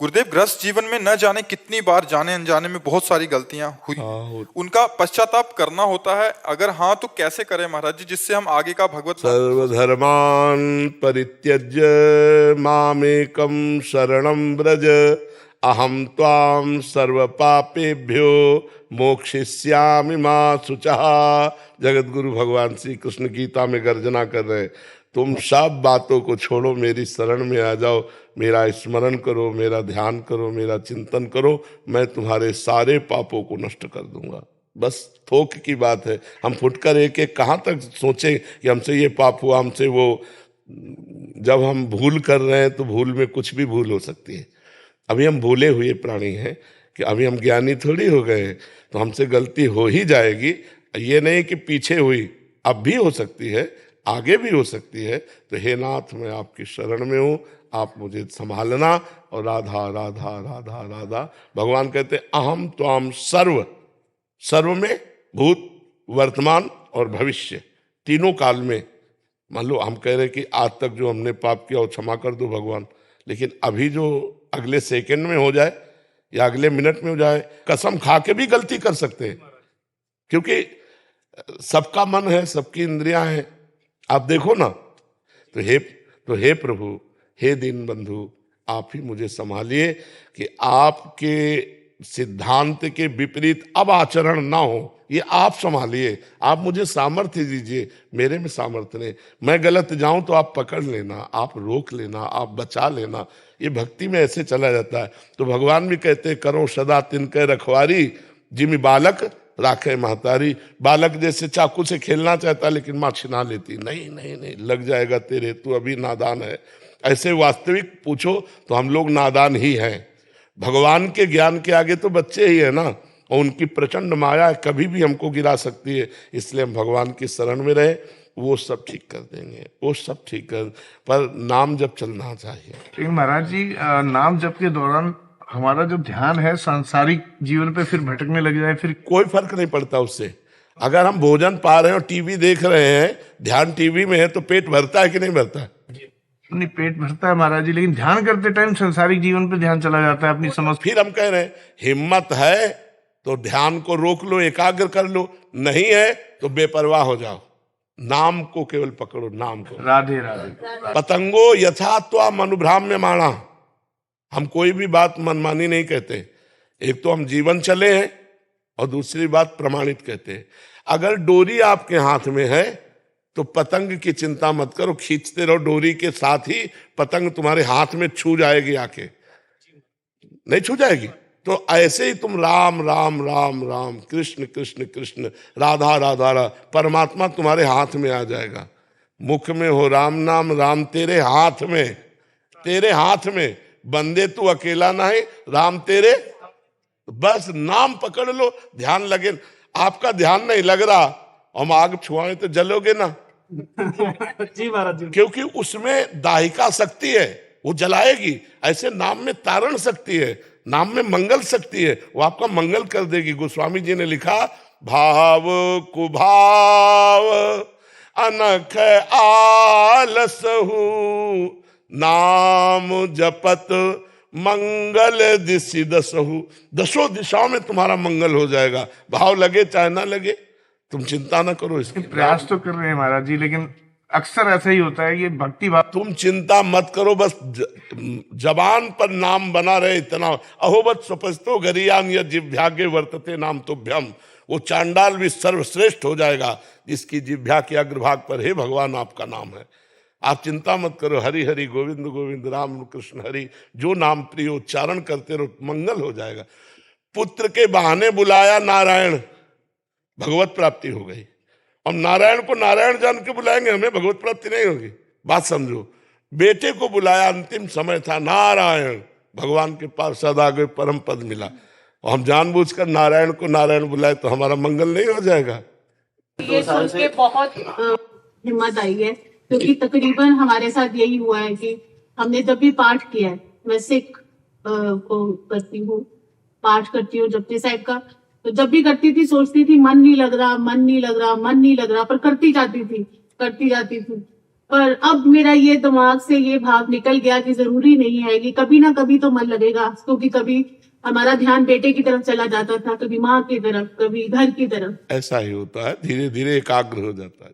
गुरुदेव, गृहस्थ जीवन में न जाने कितनी बार जाने अनजाने में बहुत सारी गलतियां हुई। उनका पश्चाताप करना होता है, अगर हाँ तो कैसे करें महाराज जी, जिससे हम आगे का भगवत सर्वधर्मान् परित्यज्य मामेकं शरणं व्रज अहं त्वां सर्वपापेभ्यो मोक्षयिष्यामि मा शुचः। जगत गुरु भगवान श्री कृष्ण गीता में गर्जना कर रहे हैं, तुम सब बातों को छोड़ो, मेरी शरण में आ जाओ, मेरा स्मरण करो, मेरा ध्यान करो, मेरा चिंतन करो, मैं तुम्हारे सारे पापों को नष्ट कर दूंगा। बस थोक की बात है, हम फुटकर एक एक कहाँ तक सोचें कि हमसे ये पाप हुआ, हमसे वो। जब हम भूल कर रहे हैं तो भूल में कुछ भी भूल हो सकती है। अभी हम भूले हुए प्राणी हैं कि अभी हम ज्ञानी थोड़ी हो गए हैं, तो हमसे गलती हो ही जाएगी। ये नहीं कि पीछे हुई, अब भी हो सकती है, आगे भी हो सकती है। तो हे नाथ, मैं आपकी शरण में हूँ, आप मुझे संभालना। और राधा राधा राधा राधा, भगवान कहते अहम त्वाम सर्व, सर्व में भूत वर्तमान और भविष्य, तीनों काल में। मान लो हम कह रहे कि आज तक जो हमने पाप किया वो क्षमा कर दो भगवान, लेकिन अभी जो अगले सेकंड में हो जाए या अगले मिनट में हो जाए, कसम खा के भी गलती कर सकते हैं, क्योंकि सबका मन है, सबकी इंद्रियां हैं। आप देखो ना, तो हे प्रभु, हे दीन बंधु, आप ही मुझे संभालिए कि आपके सिद्धांत के विपरीत अब आचरण ना हो, ये आप संभालिए। आप मुझे सामर्थ्य दीजिए, मेरे में सामर्थ्य नहीं। मैं गलत जाऊं तो आप पकड़ लेना, आप रोक लेना, आप बचा लेना। ये भक्ति में ऐसे चला जाता है। तो भगवान भी कहते करो सदा तिनके रखवारी, जिमी बालक राखे महतारी। बालक जैसे चाकू से खेलना चाहता लेकिन माँ छिना लेती, नहीं नहीं नहीं, लग जाएगा तेरे, तू अभी नादान है। ऐसे वास्तविक पूछो तो हम लोग नादान ही हैं। भगवान के ज्ञान के आगे तो बच्चे ही है ना, और उनकी प्रचंड माया कभी भी हमको गिरा सकती है। इसलिए हम भगवान की शरण में रहे, वो सब ठीक कर देंगे, वो सब ठीक कर। पर नाम जप चलना चाहिए। लेकिन महाराज जी, नाम जप के दौरान हमारा जो ध्यान है सांसारिक जीवन पे फिर भटकने लग जाए, फिर कोई फर्क नहीं पड़ता उससे। अगर हम भोजन पा रहे हैं और टीवी देख रहे हैं, ध्यान टीवी में है, तो पेट भरता है कि नहीं भरता है? नहीं, पेट भरता है महाराज जी, लेकिन ध्यान करते टाइम सांसारिक जीवन पे ध्यान चला जाता है अपनी समझ। फिर हम कह रहे हैं हिम्मत है तो ध्यान को रोक लो, एकाग्र कर लो, नहीं है तो बेपरवाह हो जाओ, नाम को केवल पकड़ो, नाम को। राधे राधे। पतंगो यथा त्वा मनुभ्राम्य माणा। हम कोई भी बात मनमानी नहीं कहते। एक तो हम जीवन चले हैं और दूसरी बात प्रमाणित कहते हैं। अगर डोरी आपके हाथ में है तो पतंग की चिंता मत करो, खींचते रहो डोरी के साथ ही पतंग तुम्हारे हाथ में छू जाएगी, आके नहीं छू जाएगी। तो ऐसे ही तुम राम राम राम राम, कृष्ण कृष्ण कृष्ण, राधा राधा राधा, परमात्मा तुम्हारे हाथ में आ जाएगा। मुख में हो राम नाम, राम तेरे हाथ में, तेरे हाथ में। बंदे तू अकेला नहीं, राम तेरे। बस नाम पकड़ लो, ध्यान लगे। आपका ध्यान नहीं लग रहा, हम आग छुआए तो जलोगे ना। जी महाराज जी, क्योंकि उसमें दाहिका शक्ति है, वो जलाएगी। ऐसे नाम में तारण शक्ति है, नाम में मंगल शक्ति है, वो आपका मंगल कर देगी। गोस्वामी जी ने लिखा, भाव कुभाव अनख आलसहु, नाम जपत मंगल दिशि दसहु। दसों दिशाओं में तुम्हारा मंगल हो जाएगा, भाव लगे चाहे ना लगे, तुम चिंता ना करो। इसके प्रयास तो कर रहे हैं महाराज जी, लेकिन अक्सर ऐसा ही होता है, ये भक्ति भाव। तुम चिंता मत करो, बस जबान पर नाम बना रहे, इतना। अहोबत स्वपस्तो गरियान यद जिह्वा के वर्तते नाम तुभ्यम। वो चांडाल भी सर्वश्रेष्ठ हो जाएगा जिसकी जिह्वा के अग्रभाग पर हे भगवान आपका नाम है। आप चिंता मत करो, हरि हरि गोविंद गोविंद राम कृष्ण हरि, जो नाम प्रिय उच्चारण करते रहो, मंगल हो जाएगा। पुत्र के बहाने बुलाया नारायण, भगवत प्राप्ति हो गई। हम नारायण को नारायण जान के बुलाएंगे, हमें भगवत प्राप्ति नहीं होगी। बात समझो। बेटे को बुलाया, अंतिम समय था, नारायण, भगवान के पास सदा गए, परम पद मिला। और हम जानबूझकर नारायण को नारायण बुलाए तो हमारा मंगल नहीं हो जाएगा। ये सुन के बहुत हिम्मत आई है, क्योंकि तकरीबन हमारे साथ यही हुआ है कि हमने जब भी पाठ किया है, मैं सिख को करती हूँ, पाठ करती हूँ जपजी साहिब का, तो जब भी करती थी सोचती थी मन नहीं लग रहा, मन नहीं लग रहा, मन नहीं लग रहा, पर करती जाती थी। पर अब मेरा ये दिमाग से ये भाव निकल गया कि जरूरी नहीं है कि कभी ना कभी तो मन लगेगा, क्योंकि कभी हमारा ध्यान बेटे की तरफ चला जाता था, कभी माँ की तरफ, कभी घर की तरफ। ऐसा ही होता है, धीरे धीरे एकाग्र हो जाता है।